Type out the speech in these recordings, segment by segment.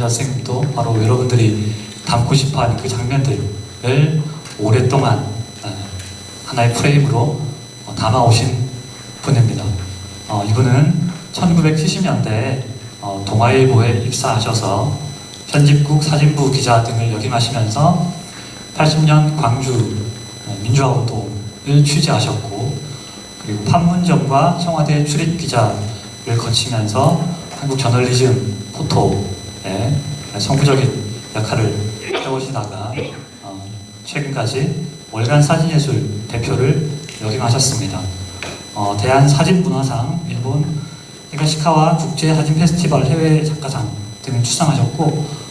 강의자 선생님도 바로 여러분들이 담고 싶어하는 그 장면들을 오랫동안 하나의 프레임으로 담아오신 분입니다. 이분은 1970년대에 동아일보에 입사하셔서 편집국 사진부 기자 등을 역임하시면서 80년 광주 민주화운동을 취재하셨고, 그리고 판문점과 청와대 출입기자를 거치면서 한국 저널리즘 포토에 선구적인 역할을 해오시다가 최근까지 월간 사진예술 대표를 역임하셨습니다. 대한사진문화상, 일본 히가시카와 국제사진 페스티벌 해외 작가상 등을 수상하셨고,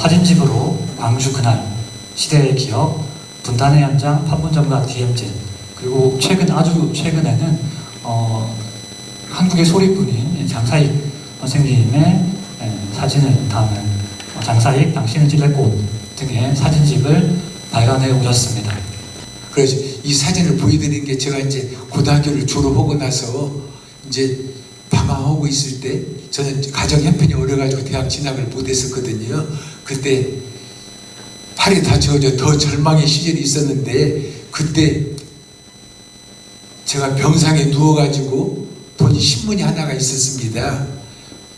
사진집으로 광주 그날, 시대의 기억, 분단의 현장, 판문점과 DMZ, 그리고 아주 최근에는 한국의 소리꾼인 장사익 선생님의 사진을 담은 장사익 당신은 찔레꽃 등의 사진집을 발간해 오셨습니다. 그래서 이 사진을 보여드리는 게, 제가 이제 고등학교를 졸업하고 나서 이제 방황하고 있을 때, 저는 가정 형편이 어려가지고 대학 진학을 못했었거든요. 그때 팔이 다쳐서 더 절망의 시절이 있었는데, 그때 제가 병상에 누워가지고 보니 신문이 하나가 있었습니다.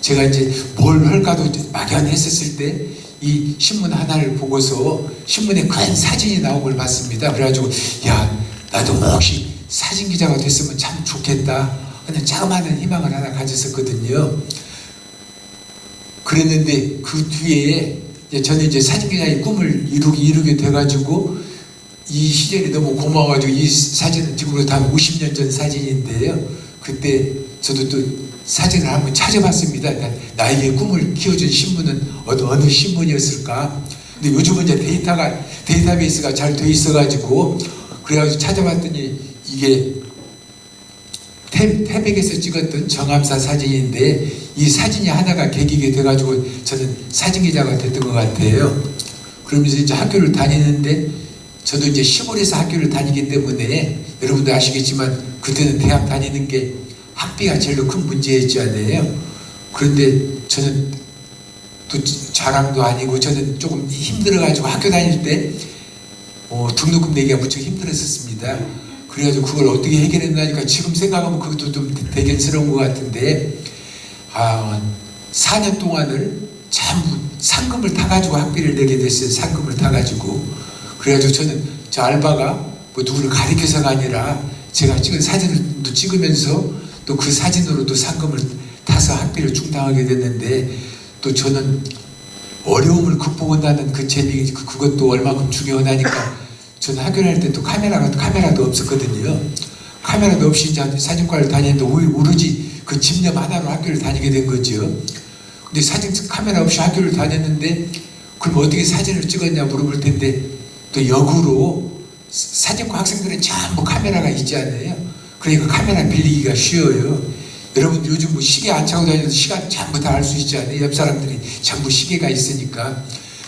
제가 이제 뭘 할까도 막연했었을 때 이 신문 하나를 보고서 신문에 큰 사진이 나온 걸 봤습니다. 그래가지고 야, 나도 혹시 사진 기자가 됐으면 참 좋겠다 하는 자그마한 희망을 하나 가졌었거든요. 그랬는데 그 뒤에 저는 이제 사진 기자의 꿈을 이루게 돼가지고, 이 시절이 너무 고마워가지고, 이 사진은 지금으로부터 한 50년 전 사진인데요. 그때 저도 또 사진을 한번 찾아봤습니다. 나에게 꿈을 키워준 신문은 어느 신문이었을까? 근데 요즘은 이제 데이터베이스가 잘 돼 있어가지고, 그래가지고 찾아봤더니 이게 태백에서 찍었던 정암사 사진인데, 이 사진이 하나가 계기가 돼가지고 저는 사진 기자가 됐던 것 같아요. 그러면서 이제 학교를 다니는데, 저도 이제 시골에서 학교를 다니기 때문에 여러분도 아시겠지만 그때는 대학 다니는 게 학비가 제일 큰 문제였잖아요. 그런데 저는 또 자랑도 아니고, 저는 조금 힘들어가지고 학교 다닐 때 등록금 내기가 무척 힘들었었습니다. 그래가지고 그걸 어떻게 해결했나니까 지금 생각하면 그것도 좀 대견스러운 것 같은데, 4년 동안을 전부 상금을 타가지고 학비를 내게 됐어요. 상금을 타가지고. 그래가지고 저는 저 알바가 뭐 누구를 가리켜서가 아니라 제가 찍은 사진을 또 찍으면서 또 그 사진으로 또 상금을 타서 학비를 충당하게 됐는데, 또 저는 어려움을 극복한다는 그 재미, 그것도 얼마큼 중요하다니까, 저는 학교 다닐 때 또 카메라도 없었거든요. 카메라도 없이 이제 사진과를 다니는데 오로지 그 집념 하나로 학교를 다니게 된 거죠. 근데 카메라 없이 학교를 다녔는데, 그럼 어떻게 사진을 찍었냐 물어볼 텐데, 또 역으로 사진과 학생들은 전부 카메라가 있지 않나요? 그러니까 카메라 빌리기가 쉬워요. 여러분 요즘 뭐 시계 안 차고 다녀도 시간 전부 다 알 수 있지 않아요? 옆 사람들이 전부 시계가 있으니까.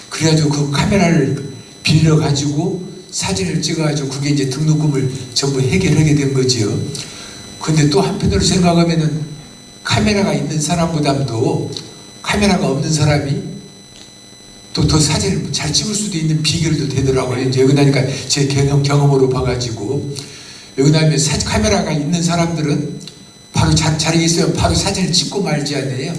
그래가지고 그 카메라를 빌려가지고 사진을 찍어가지고 그게 이제 등록금을 전부 해결하게 된 거지요. 근데 또 한편으로 생각하면은 카메라가 있는 사람보다도 카메라가 없는 사람이 또 더 사진을 잘 찍을 수도 있는 비결도 되더라고요. 이제 여기 나니까 제 경험으로 봐가지고, 여기 나면 카메라가 있는 사람들은 바로 자리에 있으면 바로 사진을 찍고 말지 않아요.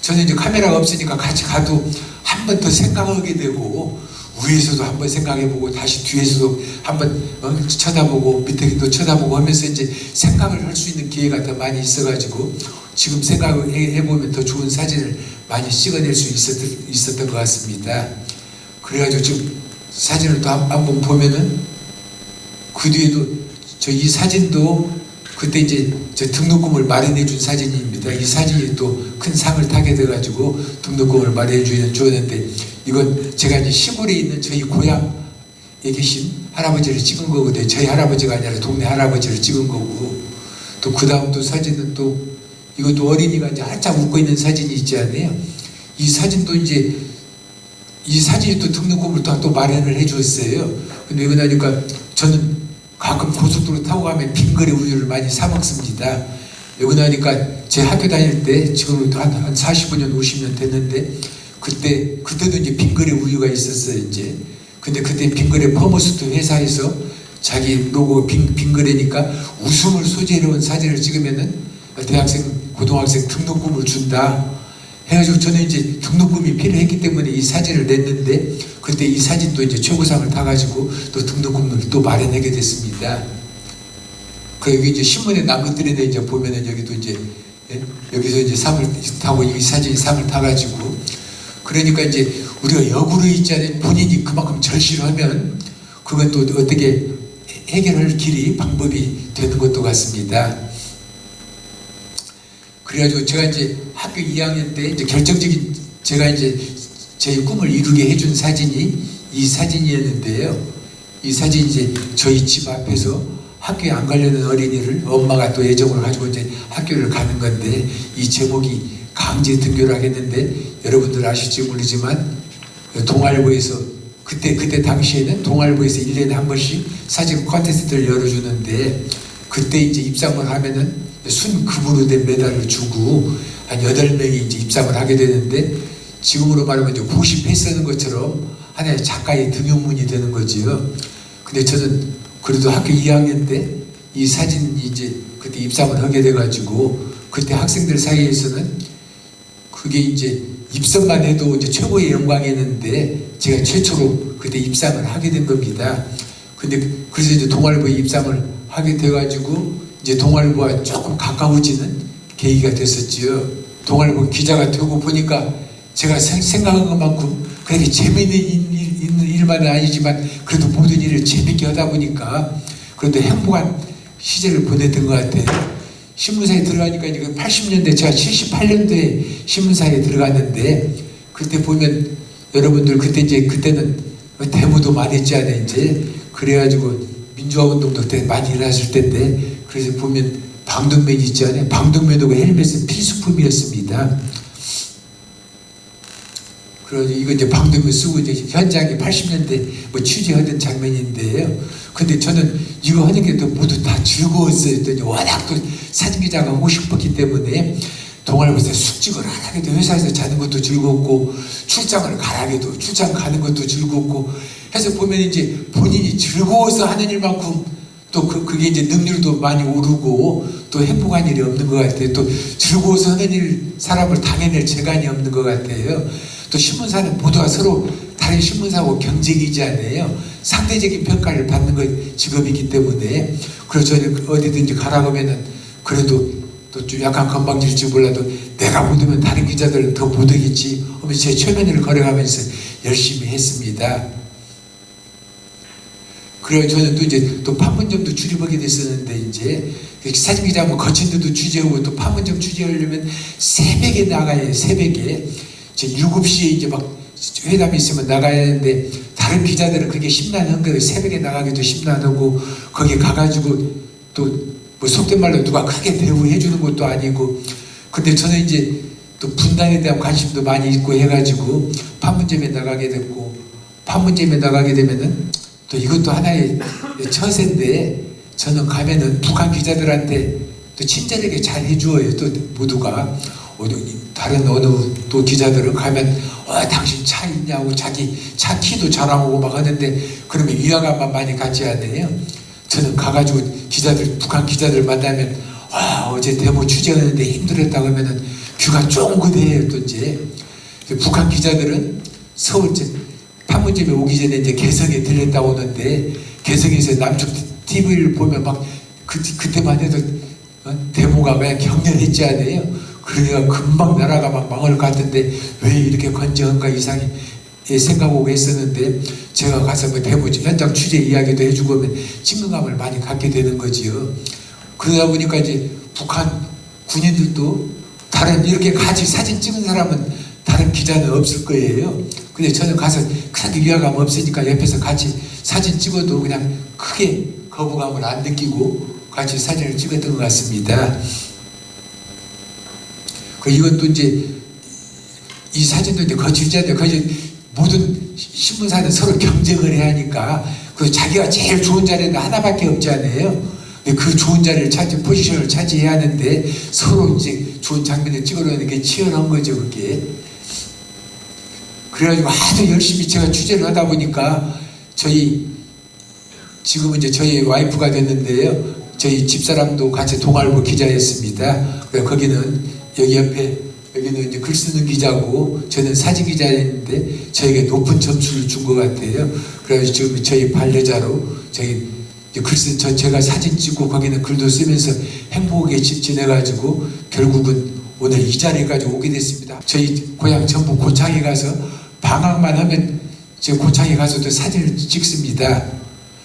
저는 이제 카메라가 없으니까 같이 가도 한 번 더 생각하게 되고, 위에서도 한번 생각해보고 다시 뒤에서도 한번 쳐다보고 밑에도 쳐다보고 하면서 이제 생각을 할 수 있는 기회가 더 많이 있어가지고, 지금 생각을 해보면 더 좋은 사진을 많이 찍어낼 수 있었던 것 같습니다. 그래가지고 지금 사진을 또 한번 보면은 그 뒤에도 이 사진도 그때 이제 저 등록금을 마련해 준 사진입니다. 이 사진이 또 큰 상을 타게 돼가지고 등록금을 마련해 주었는데, 이건 제가 이제 시골에 있는 저희 고향에 계신 할아버지를 찍은 거거든요. 저희 할아버지가 아니라 동네 할아버지를 찍은 거고, 또 그 다음 또 사진은 또 이것도 어린이가 이제 활짝 웃고 있는 사진이 있지 않나요? 이 사진도 이제 이 사진이 또 등록금을 또 마련을 해 주었어요. 근데 이거 나니까 저는 가끔 고속도로 타고 가면 빙그레 우유를 많이 사 먹습니다. 여기 나니까 제 학교 다닐 때 지금은 한 45년 50년 됐는데, 그때도 이제 빙그레 우유가 있었어요, 이제. 근데 그때 빙그레 퍼머스트 회사에서 자기 로고 빙그레니까 웃음을 소재로 한 사진을 찍으면은 대학생, 고등학생 등록금을 준다. 해가지고 저는 이제 등록금이 필요했기 때문에 이 사진을 냈는데 그때 이 사진도 이제 최고상을 타가지고 또 등록금을 또 마련하게 됐습니다. 그리고 이제 신문에 난 것들인데 이제 보면은 여기도 이제 여기서 이제 상을 타고 이 사진이 상을 타가지고 그러니까 이제 우리가 역으로 있잖아요. 본인이 그만큼 절실하면 그건 또 어떻게 해결할 길이 방법이 되는 것도 같습니다. 그래가지고 제가 이제 학교 2학년 때 이제 결정적인 제가 이제 제 꿈을 이루게 해준 사진이 이 사진이었는데요. 이 사진이 이제 저희 집 앞에서 학교에 안 가려는 어린이를 엄마가 또 애정을 가지고 이제 학교를 가는 건데 이 제목이 강제 등교를 하겠는데 여러분들 아실지 모르지만 동아일보에서 그때 당시에는 동아일보에서 1년에 한 번씩 사진 콘테스트를 열어주는데 그때 이제 입상을 하면은 순금으로 된 메달을 주고 한 8명이 이제 입상을 하게 되는데 지금으로 말하면 이제 고시패 쓰는 것처럼 하나의 작가의 등용문이 되는 거지요. 근데 저는 그래도 학교 2학년 때 이 사진이 이제 그때 입상을 하게 돼가지고 그때 학생들 사이에서는 그게 이제 입선만 해도 이제 최고의 영광이었는데 제가 최초로 그때 입상을 하게 된 겁니다. 근데 그래서 이제 동아일보에 입상을 하게 돼가지고 이제 동아일보와 조금 가까워지는 계기가 됐었지요. 동아일보 기자가 되고 보니까 제가 생각한 것만큼 그렇게 재미있는 일만은 아니지만 그래도 모든 일을 재밌게 하다 보니까 그래도 행복한 시절을 보냈던 것 같아요. 신문사에 들어가니까 이제 80년대 제가 78년도에 신문사에 들어갔는데 그때 보면 여러분들 그때는 데모도 많이 했잖아요. 이제 그래가지고 민주화운동도 그때 많이 일어났을 때인데 그래서 보면 방독면 있잖아요. 방독면하고 헬멧은 필수품이었습니다. 그래서 이거 이제 방독면 쓰고 이제 현장에 80년대 뭐 취재하던 장면인데요. 근데 저는 이거 하는 게 또 모두 다 즐거웠어요. 또 워낙 또 사진기자가 하고 싶었기 때문에 동아일보에서 숙직을 안 하게도 회사에서 자는 것도 즐겁고 출장 가는 것도 즐겁고 해서 보면 이제 본인이 즐거워서 하는 일만큼 또 그게 이제 능률도 많이 오르고 또 행복한 일이 없는 것 같아요. 또 즐거워서 하는 일 사람을 당해낼 재간이 없는 것 같아요. 또 신문사는 모두가 서로 다른 신문사하고 경쟁이잖아요. 상대적인 평가를 받는 것 직업이기 때문에 그래서 저는 어디든지 가라고 하면은 그래도 또 좀 약간 건방질지 몰라도 내가 못하면 다른 기자들은 더 못하겠지 하면서 제 최면을 걸어가면서 열심히 했습니다. 그래서 저는 또 이제 또 판문점도 출입하게 됐었는데 이제 사진 기자하면 거친 데도 취재하고 또 판문점 취재하려면 새벽에 나가요. 새벽에 이제 7시에 이제 막 회담이 있으면 나가야 하는데 다른 기자들은 그렇게 심란한 거예요. 새벽에 나가기도 심란하고 거기 가가지고 또 뭐 속된 말로 누가 크게 대우해 주는 것도 아니고 근데 저는 이제 또 분단에 대한 관심도 많이 있고 해가지고 판문점에 나가게 됐고 판문점에 나가게 되면은 또 이것도 하나의 처세인데 저는 가면은 북한 기자들한테 또 친절하게 잘 해주어요. 또 모두가 다른 어느 또 기자들은 가면 당신 차 있냐고 자기 차 키도 자랑하고 막 하는데 그러면 위화감만 많이 갖지 않아요. 저는 가가지고 북한 기자들 만나면 어제 데모 취재하는데 힘들었다고 하면은 귀가 쫑긋해요. 또 이제 북한 기자들은 서울 판문점에 오기 전에 이제 개성에 들렸다 오는데 개성에서 남쪽 TV를 보면 막 그때만 해도 데모가 그냥 격렬했지 않아요. 그러니까 금방 나라가 막 망할 것 같은데 왜 이렇게 건재한가 이상히 생각하고 했었는데 제가 가서 뭐 데모 현장 취재 이야기도 해주고 하면 친근감을 많이 갖게 되는 거지요. 그러다 보니까 이제 북한 군인들도 다른 이렇게 같이 사진 찍은 사람은 다른 기자는 없을 거예요. 근데 저는 가서 크게 위화감 없으니까 옆에서 같이 사진 찍어도 그냥 크게 거부감을 안 느끼고 같이 사진을 찍었던 것 같습니다. 이것도 이제 이 사진도 이제 거칠잖아요. 모든 신문사는 서로 경쟁을 해야 하니까 그 자기가 제일 좋은 자리는 하나밖에 없잖아요. 그 좋은 자리를 포지션을 차지해야 하는데 서로 이제 좋은 장면을 찍으려는 게 치열한 거죠, 그게. 그래가지고 하도 열심히 제가 취재를 하다 보니까 지금은 이제 저희 와이프가 됐는데요. 저희 집사람도 같이 동아일보 기자였습니다. 그래서 거기는 여기 옆에 여기는 이제 글 쓰는 기자고 저는 사진 기자였는데 저에게 높은 점수를 준 것 같아요. 그래서 지금 저희 반려자로 저희 제가 사진 찍고 거기는 글도 쓰면서 행복하게 지내가지고 결국은 오늘 이 자리에 가지고 오게 됐습니다. 저희 고향 전북 고창에 가서 방학만 하면 제 고창에 가서도 사진을 찍습니다.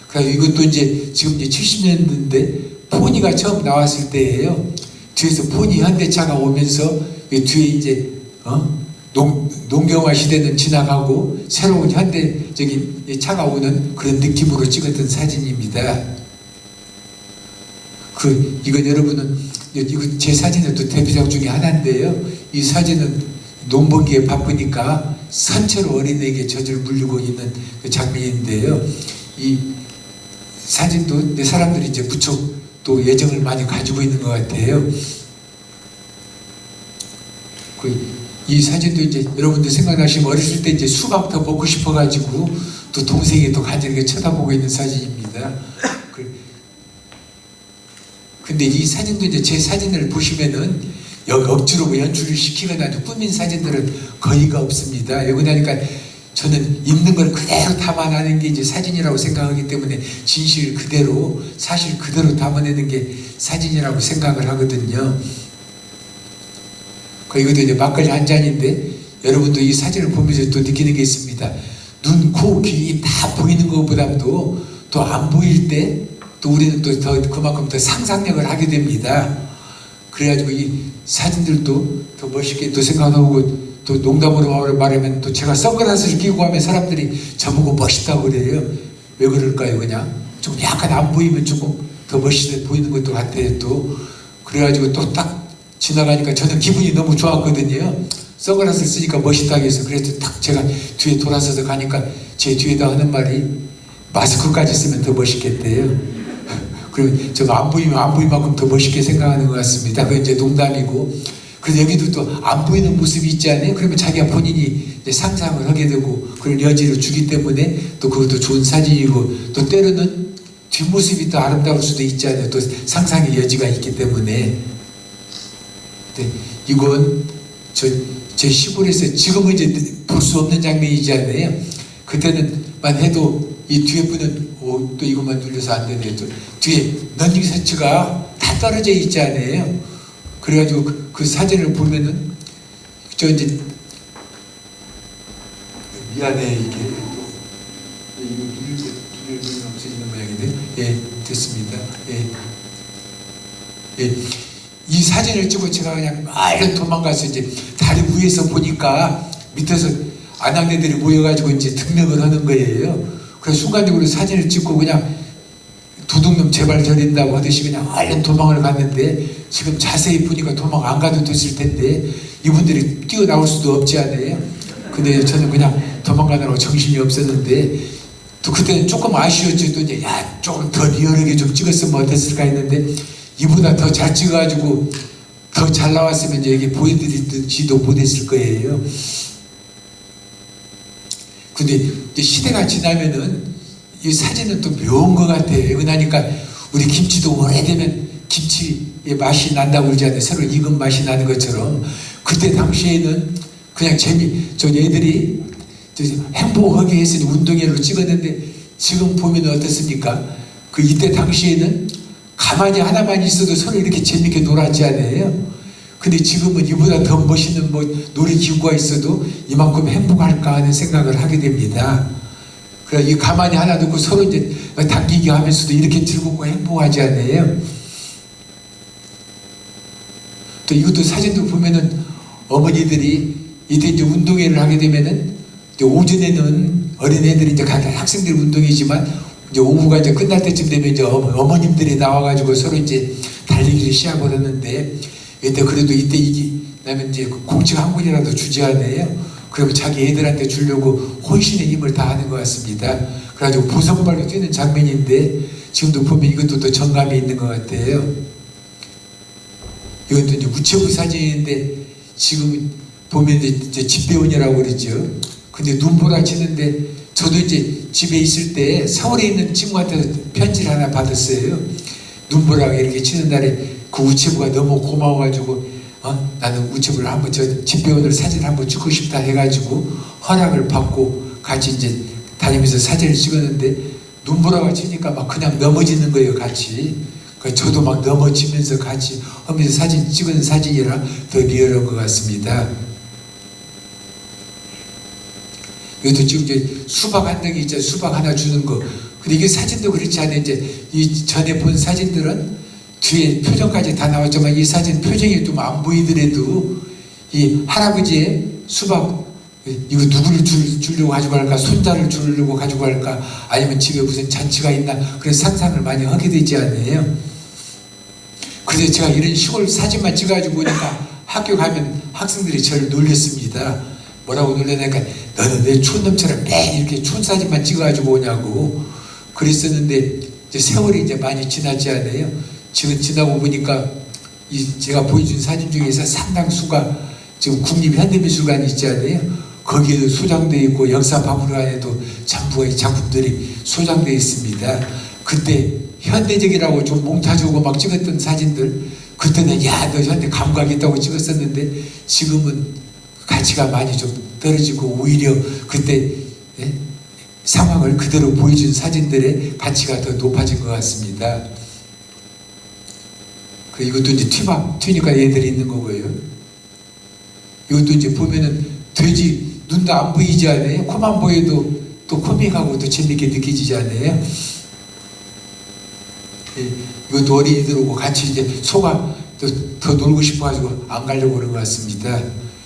그래서 이것도 이제 지금 이제 70년대인데 포니가 처음 나왔을 때예요. 뒤에서 포니 현대차가 오면서 뒤에 이제 농경화 시대는 지나가고 새로운 현대적인 차가 오는 그런 느낌으로 찍었던 사진입니다. 이건 여러분은 이거 제 사진은 또 데뷔작 중에 하나인데요. 이 사진은 농번기에 바쁘니까 산채로 어린애에게 젖을 물리고 있는 그 장면인데요. 이 사진도 내 사람들이 이제 무척 또 애정을 많이 가지고 있는 것 같아요. 이 사진도 이제 여러분들 생각나시면 어렸을 때 이제 수박 더 먹고 싶어가지고 또 동생이 또 간절하게 쳐다보고 있는 사진입니다. 근데 이 사진도 이제 제 사진을 보시면은 억지로 뭐 연출을 시키거나 아주 꾸민 사진들은 거의가 없습니다. 여기 나니까 저는 있는 걸 그대로 담아내는 게 이제 사진이라고 생각하기 때문에 진실 그대로, 사실 그대로 담아내는 게 사진이라고 생각을 하거든요. 이것도 이제 막걸리 한 잔인데 여러분도 이 사진을 보면서 또 느끼는 게 있습니다. 눈, 코, 귀 다 보이는 것보다도 또 안 보일 때 또 우리는 또 더 그만큼 더 상상력을 하게 됩니다. 그래가지고 이 사진들도 더 멋있게 또 생각하고 또 농담으로 말하면 또 제가 선글라스를 끼고 하면 사람들이 저보고 멋있다고 그래요. 왜 그럴까요? 그냥 좀 약간 안 보이면 조금 더 멋있어 보이는 것도 같아요. 또 그래가지고 또 딱 지나가니까 저는 기분이 너무 좋았거든요. 선글라스를 쓰니까 멋있다고 해서 그래서 딱 제가 뒤에 돌아서서 가니까 제 뒤에다 하는 말이 마스크까지 쓰면 더 멋있겠대요. 그리고 저도 안 보이면 안 보인 만큼 더 멋있게 생각하는 것 같습니다. 그건 이제 농담이고. 그래서 여기도 또 안 보이는 모습이 있지 않아요? 그러면 자기가 본인이 이제 상상을 하게 되고 그런 여지를 주기 때문에 또 그것도 좋은 사진이고 또 때로는 뒷모습이 더 아름다울 수도 있잖아요. 또 상상의 여지가 있기 때문에. 이건 제 시골에서 지금은 이제 볼 수 없는 장면이잖아요. 그때는만 해도 이 뒤에 분은 또 이것만 눌려서 안 되네. 또 뒤에 런닝 셔츠가 다 떨어져 있지 않아요. 그래가지고 그 사진을 보면은 저 이제 미안해 이게 이거 누르면 없어지는 모양인데 예 됐습니다. 예. 이 사진을 찍고 제가 그냥 막 도망가서 이제 다리 위에서 보니까 밑에서 아낙네들이 모여가지고 이제 등력을 하는 거예요. 그래서 순간적으로 사진을 찍고 그냥 도둑놈 제발 저린다고 하듯이 그냥 얼른 도망을 갔는데 지금 자세히 보니까 도망 안 가도 됐을 텐데 이분들이 뛰어나올 수도 없지 않아요. 근데 저는 그냥 도망가느라고 정신이 없었는데 또 그때는 조금 아쉬웠죠. 또 이제 조금 더 리얼하게 좀 찍었으면 어땠을까 했는데 이보다 더 잘 찍어가지고 더 잘 나왔으면 이제 이게 보여드리지도 못했을 거예요. 근데 이제 시대가 지나면은 이 사진은 또 묘한 것 같아요. 그러니까 우리 김치도 오래되면 김치의 맛이 난다고 그러지 않아요. 새로 익은 맛이 나는 것처럼 그때 당시에는 그냥 저 애들이 행복하게 해서 운동회로 찍었는데 지금 보면 어떻습니까? 이때 당시에는 가만히 하나만 있어도 서로 이렇게 재밌게 놀았지 않아요? 근데 지금은 이보다 더 멋있는 놀이기구가 있어도 이만큼 행복할까 하는 생각을 하게 됩니다. 그래 이 가만히 하나 두고 서로 이제 당기기 하면서도 이렇게 즐겁고 행복하지 않아요? 또 이것도 사진도 보면은 어머니들이 이때 이제 운동회를 하게 되면은 이제 오전에는 어린애들이 이제 학생들 운동이지만 이제 오후가 이제 끝날 때쯤 되면 이제 어머님들이 나와가지고 서로 이제 달리기를 시작을 하는데 이때 그래도 이때 나면 이제 공책 한 권이라도 주지 않아요? 그러면 자기 애들한테 주려고 혼신의 힘을 다하는 것 같습니다. 그래가지고 보성발로 뛰는 장면인데 지금도 보면 이것도 또 정감이 있는 것 같아요. 이것도 이제 우체부 사진인데 지금 보면 이제 집배원이라고 그러죠. 근데 눈보라 치는데 저도 이제 집에 있을 때 서울에 있는 친구한테 편지를 하나 받았어요. 눈보라가 이렇게 치는 날에 그 우체부가 너무 고마워가지고 나는 우체부를 한번 저 집배원으로 사진을 한번 찍고 싶다 해가지고 허락을 받고 같이 이제 다니면서 사진을 찍었는데 눈보라가 치니까 막 그냥 넘어지는 거예요, 같이. 그러니까 저도 막 넘어지면서 같이 하면서 사진 찍은 사진이라 더 리얼한 것 같습니다. 여기도 지금 이제 수박 한 덩이 있잖아요. 수박 하나 주는 거. 근데 이게 사진도 그렇지 않아요. 이제 이 전에 본 사진들은 뒤에 표정까지 다 나왔지만 이 사진 표정이 좀 안 보이더라도 이 할아버지의 수박 이거 누구를 주려고 가지고 갈까? 손자를 주려고 가지고 갈까? 아니면 집에 무슨 잔치가 있나? 그런 상상을 많이 하게 되지 않나요? 그래서 제가 이런 시골 사진만 찍어가지고 보니까 학교 가면 학생들이 저를 놀렸습니다. 뭐라고 놀려니까 너는 내 촌놈처럼 매일 이렇게 촌사진만 찍어가지고 오냐고 그랬었는데 이제 세월이 이제 많이 지났지 않아요? 지금 지나고 보니까 이 제가 보여준 사진 중에서 상당수가 지금 국립현대미술관이 있지 않아요? 거기에도 소장되어 있고 역사박물관에도 전부 이 작품들이 소장되어 있습니다. 그때 현대적이라고 좀 몽타주고 막 찍었던 사진들 그때는 야 너 현대 감각 있다고 찍었었는데 지금은 가치가 많이 좀 떨어지고 오히려 그때 상황을 그대로 보여준 사진들의 가치가 더 높아진 것 같습니다. 이것도 이제 튀니까 얘들이 있는 거고요. 이것도 이제 보면은 돼지 눈도 안 보이지 않아요? 코만 보여도 또 코믹하고 또 재밌게 느껴지지 않아요? 이것도 어린이들하고 같이 이제 소가 더 놀고 싶어가지고 안 가려고 그런 것 같습니다.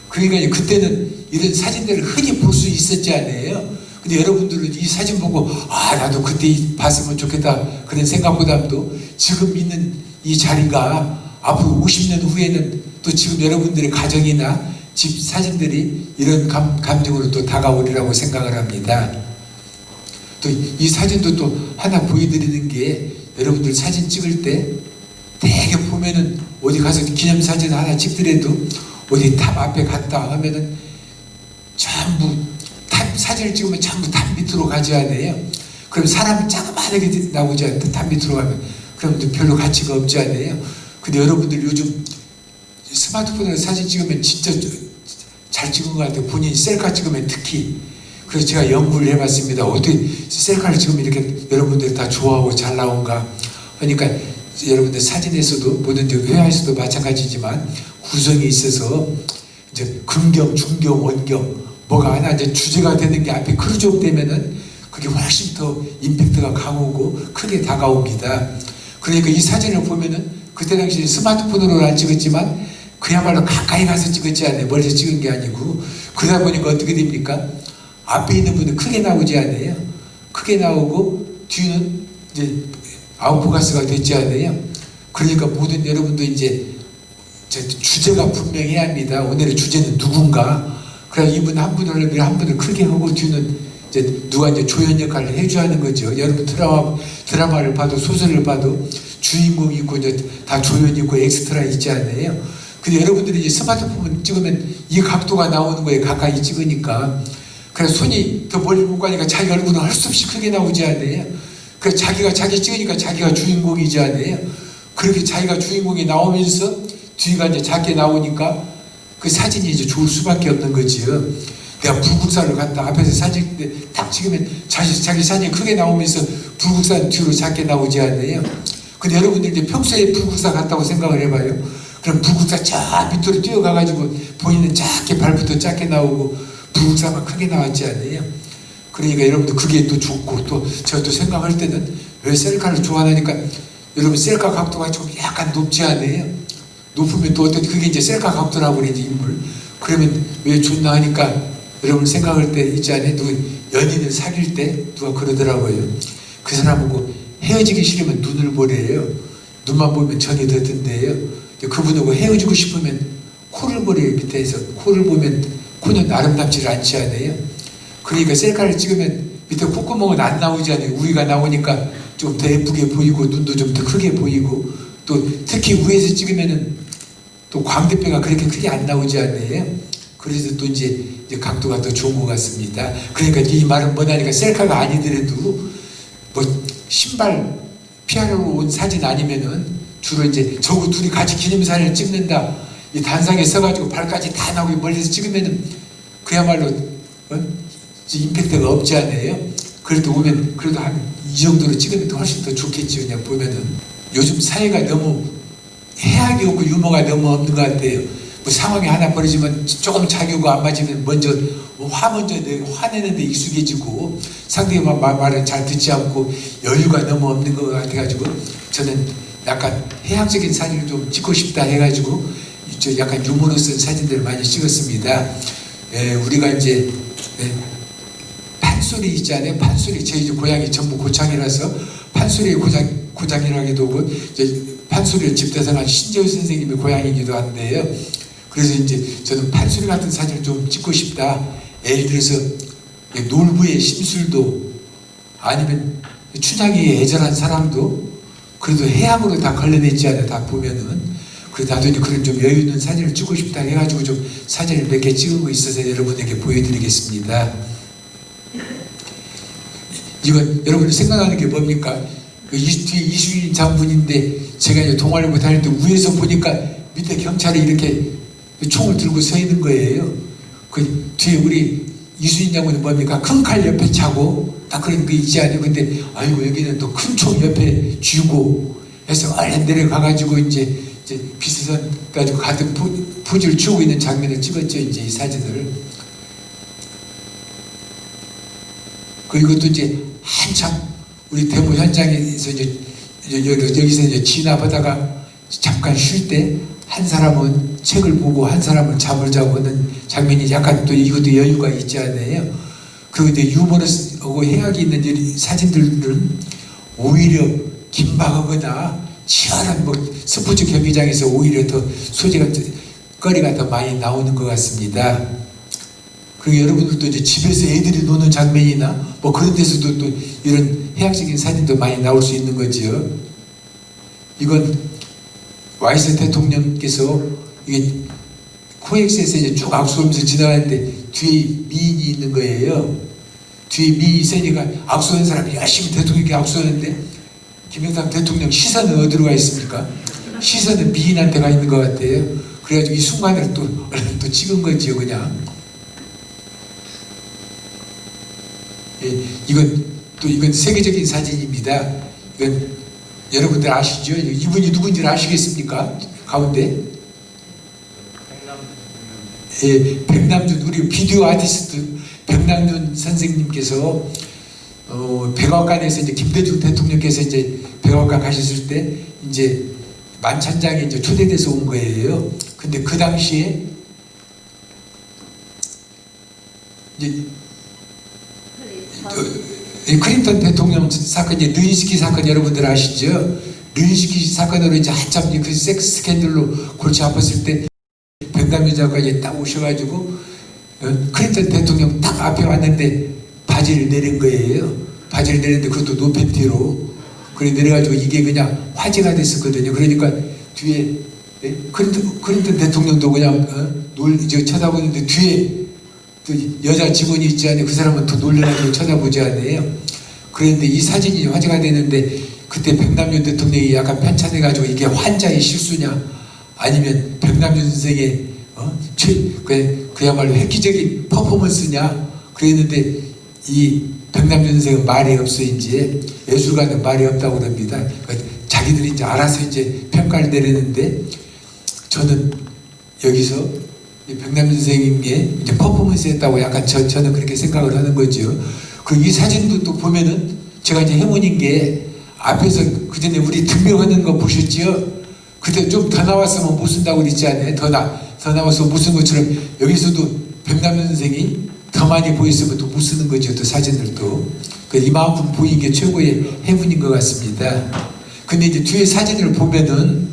그러니까 그때는 이런 사진들을 흔히 볼 수 있었지 않아요? 근데 여러분들은 이 사진 보고 나도 그때 봤으면 좋겠다 그런 생각보다도 지금 있는 이 자리가 앞으로 50년 후에는 또 지금 여러분들의 가정이나 집 사진들이 이런 감정으로 또 다가오리라고 생각을 합니다. 또 이 사진도 또 하나 보여드리는 게 여러분들 사진 찍을 때 되게 보면은 어디 가서 기념사진 하나 찍더라도 어디 탑 앞에 갔다 하면은 전부 사진을 찍으면 전부 탑 밑으로 가지 않아요? 그럼 사람이 자그마하게 나오지 않다 탑 밑으로 가면 그럼 별로 가치가 없지 않아요? 근데 여러분들 요즘 스마트폰으로 사진 찍으면 진짜 잘 찍은 것 같아요. 본인이 셀카 찍으면 특히. 그래서 제가 연구를 해봤습니다. 어떻게 셀카를 찍으면 이렇게 여러분들이 다 좋아하고 잘 나온가. 그러니까 여러분들 사진에서도 뭐든지 회화에서도 마찬가지지만 구성이 있어서 이제 금경, 중경, 원경 뭐가 하나 이제 주제가 되는 게 앞에 크루즈업 되면은 그게 훨씬 더 임팩트가 강하고 크게 다가옵니다. 그러니까 이 사진을 보면은 그때 당시 스마트폰으로 안 찍었지만 그야말로 가까이 가서 찍었지 않아요. 멀리서 찍은 게 아니고. 그러다 보니까 어떻게 됩니까? 앞에 있는 분은 크게 나오지 않아요. 크게 나오고 뒤는 이제 아웃포커스가 됐지 않아요. 그러니까 모든 여러분도 이제 주제가 분명해야 합니다. 오늘의 주제는 누군가. 그래서 이분 한 분을 크게 하고 뒤는 이제 누가 이제 조연 역할을 해줘야 하는 거죠. 여러분 드라마를 봐도 소설을 봐도 주인공 있고 이제 다 조연 있고 엑스트라 있지 않아요. 근데 여러분들이 이제 스마트폰 찍으면 이 각도가 나오는 거예요. 가까이 찍으니까. 그래서 손이 더 멀리 못 가니까 자기 얼굴은 할 수 없이 크게 나오지 않아요. 그래서 자기 찍으니까 자기가 주인공이지 않아요. 그렇게 자기가 주인공이 나오면서 뒤가 이제 작게 나오니까 그 사진이 이제 좋을 수밖에 없는 거지요. 내가 불국사를 갔다 앞에서 사진 딱 찍으면 자기 사진이 크게 나오면서 불국사는 뒤로 작게 나오지 않아요. 근데 여러분들 이제 평소에 불국사 갔다고 생각을 해봐요. 그럼 불국사 저 밑으로 뛰어가가지고 본인은 작게 발부터 작게 나오고 불국사가 크게 나왔지 않아요. 그러니까 여러분들 그게 또 좋고 또 제가 또 생각할 때는 왜 셀카를 좋아하니까 여러분 셀카 각도가 좀 약간 높지 않아요? 높으면 또 어떤 그게 이제 셀카 각도라고 그러지 인물. 그러면 왜 좋나 하니까 여러분 생각할 때 있지 않아요? 누구 연인을 사귈 때 누가 그러더라고요. 그 사람 보고 헤어지기 싫으면 눈을 보래요. 눈만 보면 정이 더 든대요. 그분하고 헤어지고 싶으면 코를 보래요. 밑에서 코를 보면 코는 아름답지 않지 않아요? 그러니까 셀카를 찍으면 밑에 콧구멍은 안 나오지 않아요. 우리가 나오니까 좀 더 예쁘게 보이고 눈도 좀 더 크게 보이고 또 특히 위에서 찍으면은 또 광대뼈가 그렇게 크게 안 나오지 않아요? 그래서 또 이제 각도가 더 좋은 것 같습니다. 그러니까 이 말은 뭐냐니까 셀카가 아니더라도 뭐 신발 피하러 온 사진 아니면은 주로 이제 저거 둘이 같이 기념사진을 찍는다. 이 단상에 서가지고 발까지 다 나오고 멀리서 찍으면은 그야말로 임팩트가 없지 않아요? 그래도 오면 그래도 한 이 정도로 찍으면 더 훨씬 더 좋겠죠. 그냥 보면은 요즘 사회가 너무 해악이 없고 유머가 너무 없는 것 같아요. 뭐 상황이 하나 벌어지면 조금 자기가 안 맞으면 먼저 화내는데 익숙해지고 상대방 말은 잘 듣지 않고 여유가 너무 없는 것 같아가지고 저는 약간 해학적인 사진을 좀 찍고 싶다 해가지고 약간 유머로 쓴 사진들을 많이 찍었습니다. 우리가 이제 판소리 있잖아요. 판소리 저희 고향이 전부 고창이라서 판소리의 고장이라기도 하고 판소리를 집대성한 신재우 선생님의 고향이기도 한데요. 그래서 이제 저는 판소리 같은 사진을 좀 찍고 싶다. 예를 들어서 놀부의 심술도 아니면 춘향이의 애절한 사랑도 그래도 해양으로 다 걸러냈지 않아요. 다 보면은. 그래서 나도 이제 그런 좀 여유 있는 사진을 찍고 싶다 해가지고 좀 사진을 몇 개 찍고 있어서 여러분에게 보여드리겠습니다. 이건 여러분이 생각나는 게 뭡니까? 뒤에 이수인 장군인데 제가 이제 동아리고 다닐 때 위에서 보니까 밑에 경찰이 이렇게 총을 들고 서 있는 거예요. 그 뒤에 우리 이수인 장군이 뭡니까? 큰 칼 옆에 차고 딱 그런 거 있지 않아요? 근데 아이고 여기는 또 큰 총 옆에 쥐고 해서 얼른 내려가가지고 이제 비스선 가지고 가득 포즈를 취하고 있는 장면을 찍었죠. 이제 이 사진을. 그리고 또 이제 한참 우리 데모 현장에서 여기서 이제 지나보다가 잠깐 쉴 때 한 사람은 책을 보고 한 사람은 잠을 자고 하는 장면이 약간 또 이것도 여유가 있지 않아요? 그런데 유머러스하고 해악이 있는 사진들은 오히려 긴박하거나 치열한 스포츠 경기장에서 오히려 더 소재가 거리가 더 많이 나오는 것 같습니다. 그리고 여러분들도 이제 집에서 애들이 노는 장면이나 뭐 그런 데서도 또 이런 해학적인 사진도 많이 나올 수 있는 거죠. 이건 와이스 대통령께서 이게 코엑스에서 이제 쭉 악수하면서 지나가는데 뒤에 미인이 있는 거예요. 뒤에 미인이 있으니까 악수하는 사람이 열심히 대통령께 악수하는데 김영삼 대통령 시선은 어디로 가 있습니까? 시선은 미인한테 가 있는 것 같아요. 그래가지고 이 순간을 또 찍은 거지요, 그냥. 이건 세계적인 사진입니다. 이건 여러분들 아시죠? 이분이 누군지 아시겠습니까? 가운데 백남준 우리 비디오 아티스트 백남준 선생님께서 백악관에서 이제 김대중 대통령께서 이제 백악관 가셨을 때 이제 만찬장에 이제 초대돼서 온 거예요. 근데 그 당시에 이제 클린턴 대통령 사건, 이제 르인스키 사건 여러분들 아시죠? 르인스키 사건으로 이제 한참 그 섹스 스캔들로 골치 아팠을 때 백남준 작가가 딱 오셔가지고 클린턴 대통령 딱 앞에 왔는데 바지를 내린 거예요. 바지를 내렸는데 그것도 노팬티로. 그래 내려가지고 이게 그냥 화제가 됐었거든요. 그러니까 뒤에 클린턴 대통령도 그냥 쳐다보는데 뒤에 그 여자 직원이 있지 않아요? 그 사람은 더 놀래가지고 쳐다보지 않아요? 그런데 이 사진이 화제가 되는데 그때 백남준 대통령이 약간 편찬해가지고 이게 환자의 실수냐 아니면 백남준 선생의 그야말로 획기적인 퍼포먼스냐 그랬는데 이 백남준 선생은 말이 없어. 이제 예술가는 말이 없다고 그럽니다. 자기들이 이제 알아서 이제 평가를 내리는데 저는 여기서 백남준 선생님의 이제 퍼포먼스 했다고 약간 저는 그렇게 생각을 하는 거죠. 그 이 사진도 또 보면은 제가 이제 해문인 게 앞에서 그 전에 우리 등명하는 거 보셨지요? 그때 좀 더 나왔으면 못 쓴다고 그랬지 않아요? 더 나와서 못 쓴 것처럼 여기서도 백남준 선생이 더 많이 보였으면 또 못 쓰는 거죠. 또 사진들도. 이만큼 보인 게 최고의 해문인 것 같습니다. 근데 이제 뒤에 사진을 보면은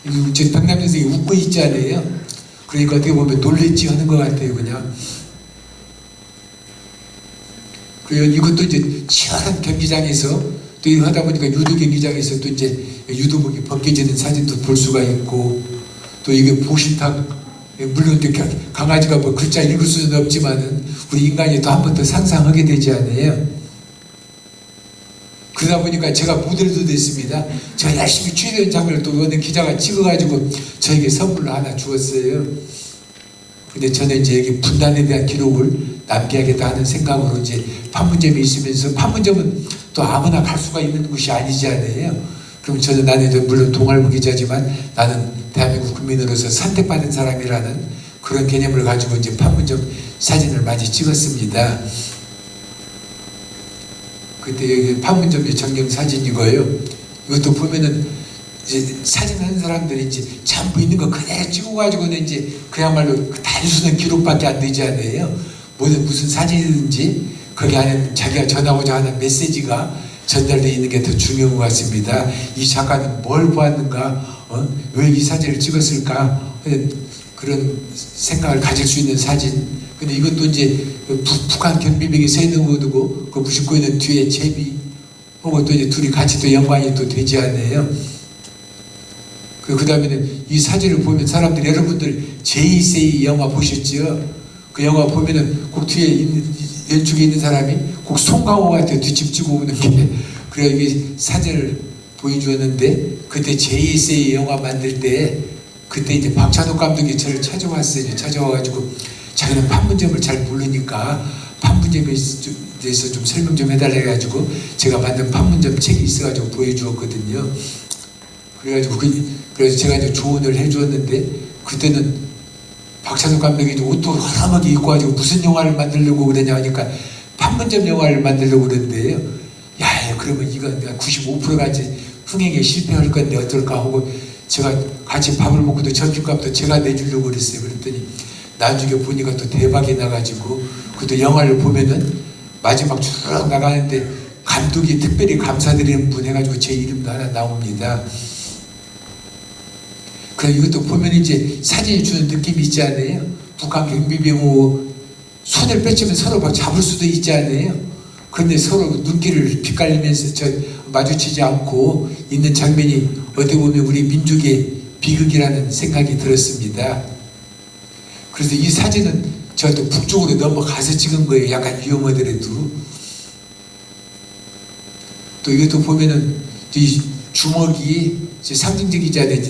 백남준 선생이 웃고 있지 않아요? 그러니까 어떻게 보면 놀랬지 하는 것 같아요, 그냥. 그리고 이것도 이제 치열한 경기장에서 또 이거 하다 보니까 유도 경기장에서 또 이제 유도복이 벗겨지는 사진도 볼 수가 있고 또 이게 보신탁 물론 이렇게 강아지가 뭐 글자 읽을 수는 없지만은 우리 인간이 또 한 번 더 상상하게 되지 않아요? 그러다 보니까 제가 모델도 됐습니다. 제가 열심히 취재된 장면을 또 어느 기자가 찍어가지고 저에게 선물로 하나 주었어요. 근데 저는 이제 여기 분단에 대한 기록을 남겨야겠다 하는 생각으로 이제 판문점에 있으면서, 판문점은 또 아무나 갈 수가 있는 곳이 아니지 않아요? 그럼 나는 이제 물론 동아일보 기자지만 나는 대한민국 국민으로서 선택받은 사람이라는 그런 개념을 가지고 이제 판문점 사진을 많이 찍었습니다. 그때 여기 판문점의 전경 사진이고요. 이것도 보면은 이제 사진하는 사람들이 이제 전부 있는 거 그대로 찍어가지고는 이제 그야말로 단순한 기록밖에 안 되지 않아요. 무슨 사진이든지 거기 안에 자기가 전하고자 하는 메시지가 전달되어 있는 게 더 중요한 것 같습니다. 이 작가는 뭘 보았는가, 왜 이 사진을 찍었을까, 그런 생각을 가질 수 있는 사진. 근데 이것도 이제 북한 경비병이 서 있는 것도 그 무심코 있는 뒤에 제비 혹은 또 이제 둘이 같이 또 연관이 또 되지 않아요. 그 다음에는 이 사진을 보면 사람들이, 여러분들 제이세이 영화 보셨죠? 그 영화 보면은 꼭 뒤에 있는, 왼쪽에 있는 사람이 꼭 송강호한테 뒷집지고 오는 게, 그래 이게 사진을 보여주었는데, 그때 제이세이 영화 만들 때 그때 이제 박찬욱 감독이 저를 찾아왔어요. 찾아와가지고 자기는 판문점을 잘 모르니까 판문점에 대해서 좀 설명 좀 해달라 해가지고 제가 만든 판문점 책이 있어가지고 보여주었거든요. 그래가지고 그래서 제가 이제 조언을 해주었는데, 그때는 박찬욱 감독이 옷도 허름하게 입고 가지고 무슨 영화를 만들려고 그러냐 하니까 판문점 영화를 만들려고 그러는데요. 야, 그러면 이거 95%가 이제 흥행에 실패할 건데 어떨까 하고, 제가 같이 밥을 먹고도 점심값도 제가 내주려고 그랬어요. 그랬더니 나중에 보니까 또 대박이 나가지고, 그것도 영화를 보면은 마지막 쭉 나가는데 감독이 특별히 감사드리는 분 해가지고 제 이름도 하나 나옵니다. 그럼 이것도 보면 이제 사진이 주는 느낌이 있지 않아요? 북한 경비병하고 손을 뺏으면 서로 막 잡을 수도 있지 않아요? 그런데 서로 눈길을 빗갈리면서 마주치지 않고 있는 장면이 어떻게 보면 우리 민족의 비극이라는 생각이 들었습니다. 그래서 이 사진은 저도 북쪽으로 넘어가서 찍은 거예요. 약간 위험하더라도. 또 이것도 보면은 이 주먹이 상징적이잖아요.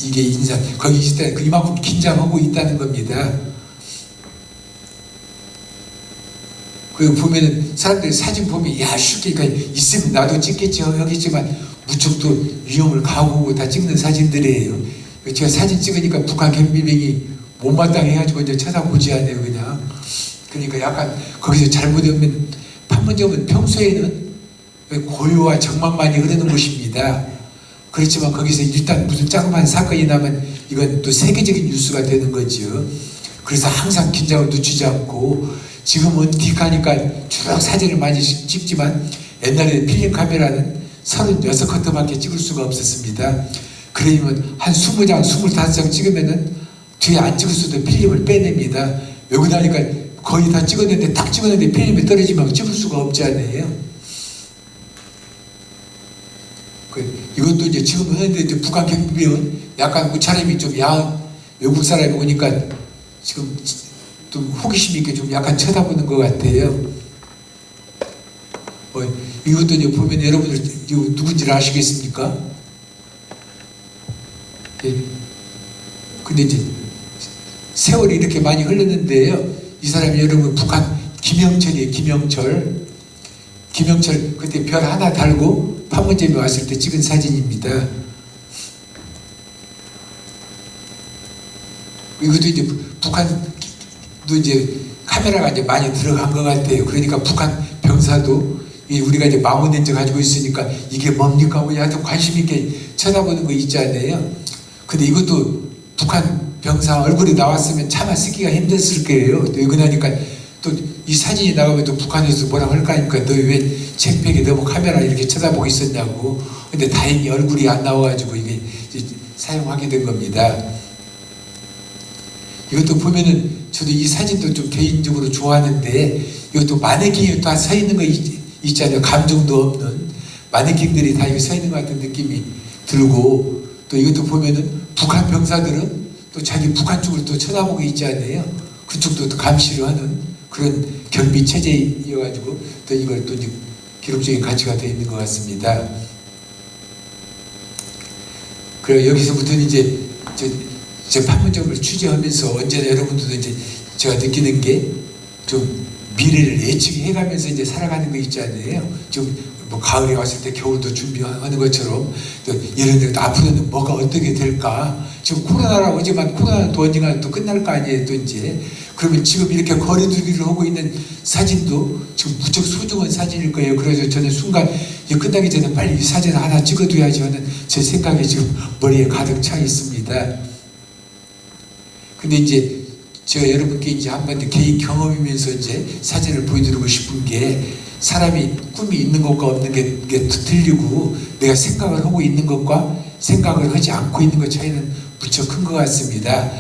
이게 인상, 거기 있을 때 이만큼 긴장하고 있다는 겁니다. 그 보면은 사람들이 사진 보면 야 쉽게 그러니까 있으면 나도 찍겠지 하겠지만 무척 또 위험을 각오하고 다 찍는 사진들이에요. 제가 사진 찍으니까 북한 경비병이 못마땅해가지고 이제 쳐다보지 않아요, 그냥. 그러니까 약간 거기서 잘못하면, 판문점은 평소에는 고요와 정막만이 흐르는 곳입니다. 그렇지만 거기서 일단 무슨 조그만 사건이 나면 이건 또 세계적인 뉴스가 되는 거죠. 그래서 항상 긴장을 늦추지 않고, 지금은 뒷가니까 쭉 사진을 많이 찍지만 옛날에 필름 카메라는 36컷밖에 찍을 수가 없었습니다. 그러면 한 20장, 25장 찍으면은 뒤에 안 찍을 수도 필름을 빼냅니다. 여기 나니까 거의 다 찍었는데 딱 찍었는데 필름이 떨어지면 찍을 수가 없지 않아요? 이것도 이제 지금 하는데 이제 북한 경비병은 약간 무차림이 좀 야한 외국 사람이 오니까 지금 좀 호기심 있게 좀 약간 쳐다보는 것 같아요. 이것도 이제 보면 여러분들 이거 누군지 아시겠습니까? 예. 근데 이제 세월이 이렇게 많이 흘렀는데요. 이 사람이 여러분 북한 김영철이에요. 김영철 그때 별 하나 달고 판문점에 왔을 때 찍은 사진입니다. 이것도 이제 북한도 이제 카메라가 이제 많이 들어간 것 같아요. 그러니까 북한 병사도 우리가 이제 망원렌즈 가지고 있으니까 이게 뭡니까? 하고 하여튼 관심 있게 쳐다보는 거 있지 않아요? 근데 이것도 북한 병사 얼굴이 나왔으면 차마 쓰기가 힘들었을 거예요. 또 여기 나니까 또 이 사진이 나가면 또 북한에서 뭐라 할까 하니까 너 왜 책팩에 너무 카메라 이렇게 쳐다보고 있었냐고. 근데 다행히 얼굴이 안 나와가지고 이게 이제 사용하게 된 겁니다. 이것도 보면은 저도 이 사진도 좀 개인적으로 좋아하는데, 이것도 마네킹이 다 서 있는 거 있잖아요. 감정도 없는 마네킹들이 다 여기 서 있는 것 같은 느낌이 들고, 또 이것도 보면은 북한 병사들은 또 자기 북한 쪽을 또 쳐다보고 있지 않아요? 그쪽도 또 감시를 하는 그런 경비 체제여가지고 또 이걸 또 이제 기록적인 가치가 되어 있는 것 같습니다. 그리고 여기서부터는 이제 제 판문점을 취재하면서 언제나 여러분들도 이제 제가 느끼는 게 좀 미래를 예측해가면서 이제 살아가는 거 있지 않나요? 좀 뭐 가을에 왔을 때 겨울도 준비하는 것처럼 또 이런 데도 앞으로는 뭐가 어떻게 될까? 지금 코로나라고 하지만 코로나는 또 언젠가 또 끝날 거 아니에요, 또 이제. 그러면 지금 이렇게 거리두기를 하고 있는 사진도 지금 무척 소중한 사진일 거예요. 그래서 저는 순간 이게 끝나기 전에 빨리 이 사진을 하나 찍어둬야지 하는 제 생각이 지금 머리에 가득 차 있습니다. 근데 이제 제가 여러분께 이제 한번 개인 경험이면서 이제 사진을 보여드리고 싶은 게 사람이 꿈이 있는 것과 없는 게 틀리고 내가 생각을 하고 있는 것과 생각을 하지 않고 있는 것 차이는 무척 큰 것 같습니다.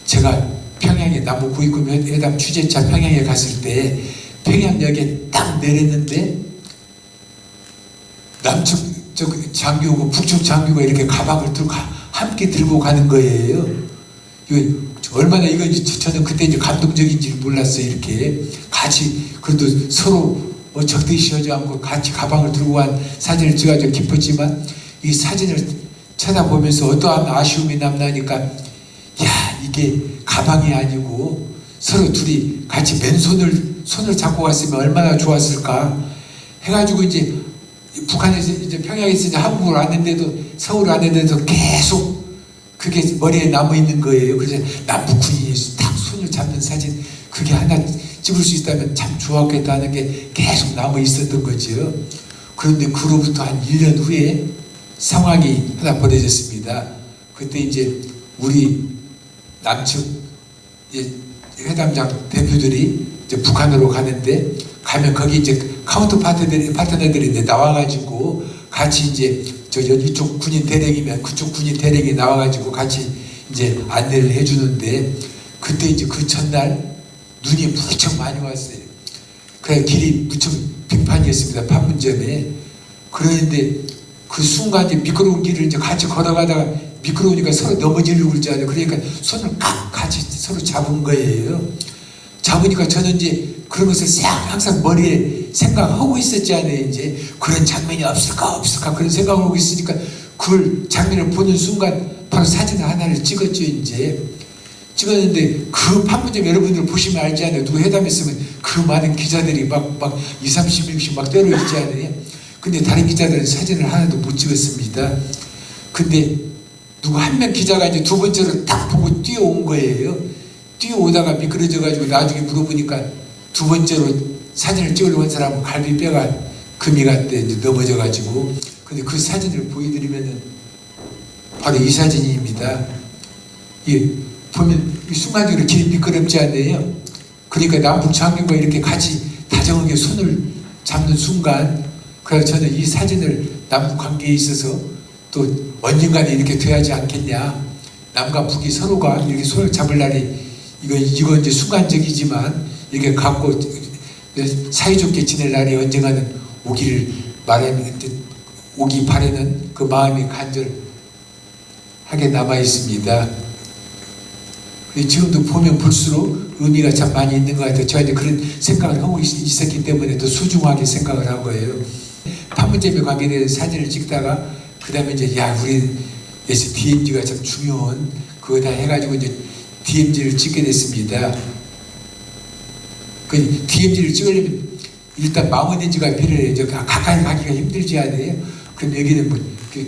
제가 평양에 남북 고위급 회담 취재차 평양에 갔을 때 평양역에 딱 내렸는데 남측 장교고 북측 장교가 이렇게 가방을 들고 함께 들고 가는 거예요. 이거 얼마나 이건 저는 그때 이제 감동적인지 몰랐어요. 이렇게 같이 그래도 서로 적대시 하지 않고 같이 가방을 들고 간 사진을 찍어가지고 기뻤지만 이 사진을 쳐다보면서 어떠한 아쉬움이 남나니까 야 이게 가방이 아니고 서로 둘이 같이 손을 잡고 갔으면 얼마나 좋았을까 해가지고 이제 북한에서 이제 평양에서 이제 한국을 왔는데도 서울 왔는데도 계속 그게 머리에 남아 있는 거예요. 그래서 남북군이 딱 손을 잡는 사진 그게 하나 찍을 수 있다면 참 좋았겠다 하는 게 계속 남아 있었던 거죠. 그런데 그로부터 한 1년 후에 상황이 하나 벌어졌습니다. 그때 이제 우리 남측 회담장 대표들이 이제 북한으로 가는데 가면 거기 이제 카운터 파트너들이 이제 나와가지고 같이 이제 이쪽 군인 대령이면 그쪽 군인 대령이 나와가지고 같이 이제 안내를 해주는데 그때 이제 그 전날 눈이 무척 많이 왔어요. 그래 길이 무척 빙판이었습니다. 판문점에. 그러는데 그 순간 이제 미끄러운 길을 이제 같이 걸어가다가 미끄러우니까 서로 넘어지려고 그러잖아요. 그러니까 손을 깍 같이 서로 잡은 거예요. 잡으니까 저는 이제 그런 것을 항상 머리에 생각하고 있었잖아요. 이제 그런 장면이 없을까 그런 생각을 하고 있으니까 그 장면을 보는 순간 바로 사진 하나를 찍었죠. 이제 찍었는데 그 판문점 여러분들 보시면 알지 않아요. 누구 회담했으면 그 많은 기자들이 막 20, 30명씩 막 때려 있지 않아요. 근데 다른 기자들은 사진을 하나도 못 찍었습니다. 근데 누구 한 명 기자가 이제 두 번째로 딱 보고 뛰어온 거예요. 뛰어오다가 미끄러져가지고 나중에 물어보니까 두 번째로 사진을 찍으려고 한 사람은 갈비뼈가 금이 갔대 이제 넘어져가지고. 근데 그 사진을 보여드리면은 바로 이 사진입니다. 보면 순간적으로 길이 미끄럽지 않나요? 그러니까 남북 장교가 이렇게 같이 다정하게 손을 잡는 순간, 그래서 저는 이 사진을 남북 관계에 있어서 또 언젠가는 이렇게 돼야지 않겠냐. 남과 북이 서로가 이렇게 손을 잡을 날이 이거 이제 순간적이지만 이렇게 갖고 사이좋게 지낼 날이 언젠가는 오기 바라는 그 마음이 간절하게 남아 있습니다. 지금도 보면 볼수록 의미가 참 많이 있는 것 같아요. 제가 이제 그런 생각을 하고 있었기 때문에 더 소중하게 생각을 한 거예요. 판문점에 관계된 사진을 찍다가 그 다음에 이제 우리 DMZ가 참 중요한 그거 다 해가지고 이제 DMZ를 찍게 됐습니다. 그 DMZ를 찍으려면 일단 망원렌즈가 필요해요. 가까이 가기가 힘들지 않아요? 그럼 여기는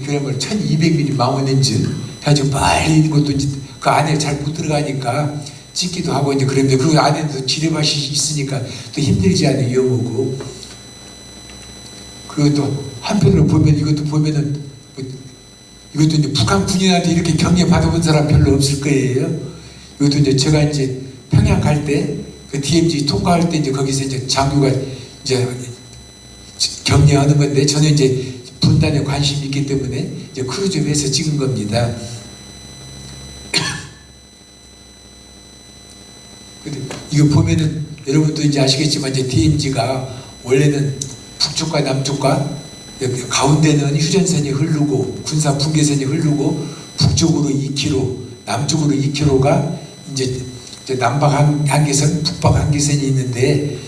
그야말로 1200mm 망원렌즈 해가지고 빨리 있는 것도 이제 그 안에 잘 못 들어가니까 찍기도 하고 이제 그런데 그 안에도 지뢰밭이 있으니까 또 힘들지 않아요. 위험하고. 그리고 또 한편으로 보면 이것도 보면은 이것도 이제 북한 군인한테 이렇게 격려 받아본 사람 별로 없을 거예요. 이것도 이제 제가 이제 평양 갈 때 그 DMZ 통과할 때 이제 거기서 이제 장교가 이제 격려하는 건데 저는 이제 분단에 관심이 있기 때문에 이제 크루즈에서 찍은 겁니다. 근데 이거 보면은 여러분도 이제 아시겠지만 이제 DMZ가 원래는 북쪽과 남쪽과 가운데는 휴전선이 흐르고 군사 분계선이 흐르고 북쪽으로 2km 남쪽으로 2km가 이제 남북 한계선, 북방 한계선이 있는데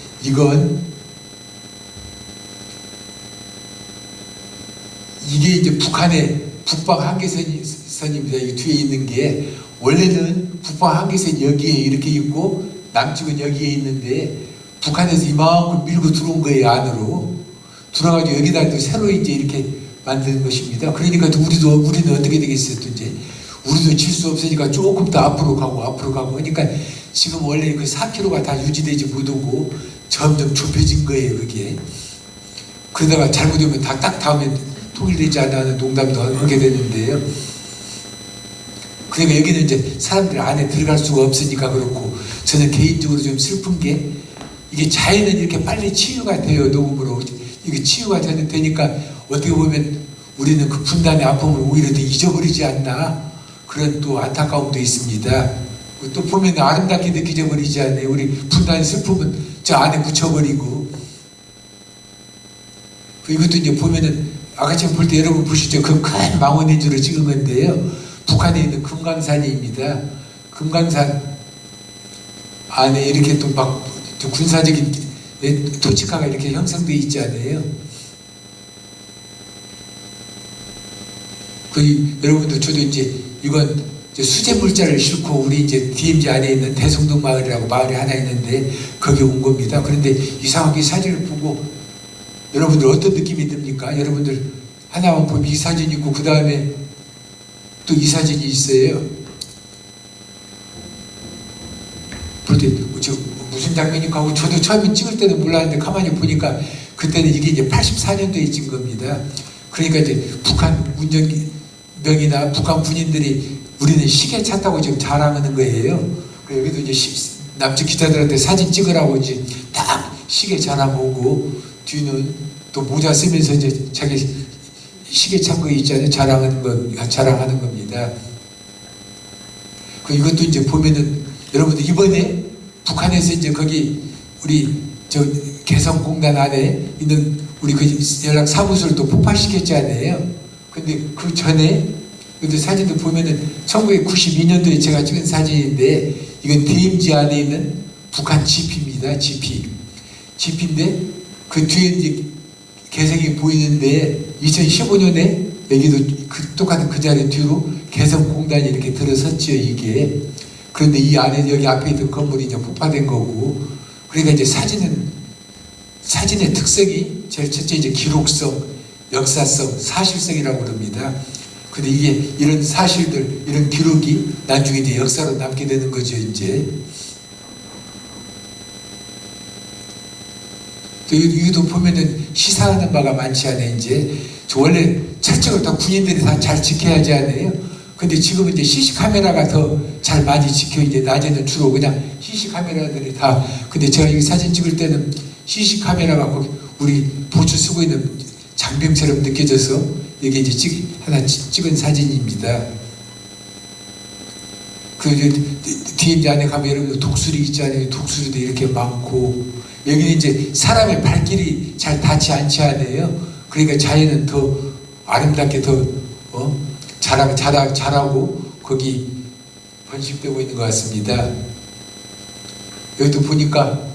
이게 이제 북한의 북방 한계선입니다. 이 뒤에 있는 게 원래는 북방 한계선 여기에 이렇게 있고 남쪽은 여기에 있는데 북한에서 이만큼 밀고 들어온 거예요. 안으로 들어가지고 여기다 또 새로 이제 이렇게 만드는 것입니다. 그러니까 우리는 어떻게 되겠어요? 또 이제 우리도 질 수 없으니까 조금 더 앞으로 가고 그러니까 지금 원래 그 4km가 다 유지되지 못하고 점점 좁혀진 거예요. 그게 그러다가 잘못하면 다 딱 닿으면 통일되지 않아 하는 농담도 하게 되는데요. 그러니까 여기는 이제 사람들이 안에 들어갈 수가 없으니까 그렇고, 저는 개인적으로 좀 슬픈 게 이게 자연은 이렇게 빨리 치유가 돼요. 녹음으로 이게 치유가 되니까 어떻게 보면 우리는 그 분단의 아픔을 오히려 더 잊어버리지 않나, 그런 또 안타까움도 있습니다. 또 보면 아름답게 느껴져 버리지 않아요. 우리 분단의 슬픔은 저 안에 묻혀버리고. 이것도 이제 보면은 아까 지금 볼 때 여러분 보시죠. 그 큰 망원렌즈로 찍은 건데요. 북한에 있는 금강산입니다. 금강산 안에 이렇게 또 막 군사적인 토치카가 이렇게 형성되어 있지 않아요? 여러분도 저도 이제 이건 이제 수제 물자를 싣고 우리 이제 DMZ 안에 있는 대성동 마을이라고 마을이 하나 있는데 거기 온 겁니다. 그런데 이상하게 사진을 보고 여러분들 어떤 느낌이 듭니까? 여러분들 하나만 보면 이 사진이 있고 그 다음에 또 이 사진이 있어요. 볼 때 무슨 장면인가 하고 저도 처음에 찍을 때는 몰랐는데 가만히 보니까 그때는 이게 이제 84년도에 찍은 겁니다. 그러니까 이제 북한 운전병이나 북한 군인들이 우리는 시계 찼다고 지금 자랑하는 거예요. 여기도 이제 남측 기자들한테 사진 찍으라고 이제 딱 시계 자랑하고 뒤는 또 모자 쓰면서 이제 자기 시계 찬 거 있잖아요. 자랑하는 겁니다. 이것도 이제 보면은 여러분들 이번에 북한에서 이제 거기 우리 저 개성공단 안에 있는 우리 그 연락 사무소를 또 폭파시켰잖아요. 근데 그 전에 근데 사진도 보면은 1992년도에 제가 찍은 사진인데 이건 DMZ 안에 있는 북한 GP입니다. GP인데 그 뒤에 이제 개성이 보이는데 2015년에 여기도 똑같은 그 자리 뒤로 개성공단이 이렇게 들어섰죠. 이게 그런데 이 안에 여기 앞에 있던 건물이 이제 폭파된 거고, 그러니까 이제 사진의 특성이 제일 첫째 이제 기록성, 역사성, 사실성이라고 그럽니다. 근데 이게 이런 사실들, 이런 기록이 나중에 이제 역사로 남게 되는 거죠. 이제 또 여기도 보면은 시사하는 바가 많지 않아요. 이제 원래 철책을 다 군인들이 다 잘 지켜야지 않아요. 근데 지금은 이제 CC 카메라가 더 잘 많이 지켜. 이제 낮에는 주로 그냥 CC 카메라들이 다. 근데 제가 이 사진 찍을 때는 CC 카메라가 우리 보초 쓰고 있는 장병처럼 느껴져서 이게 이제 하나 찍은 사진입니다. DMZ 안에 가면 여러분 독수리 있잖아요. 독수리도 이렇게 많고, 여기는 이제 사람의 발길이 잘 닿지 않지 않아요. 그러니까 자연은 더 아름답게 더 자라고 거기 번식되고 있는 것 같습니다. 여기도 보니까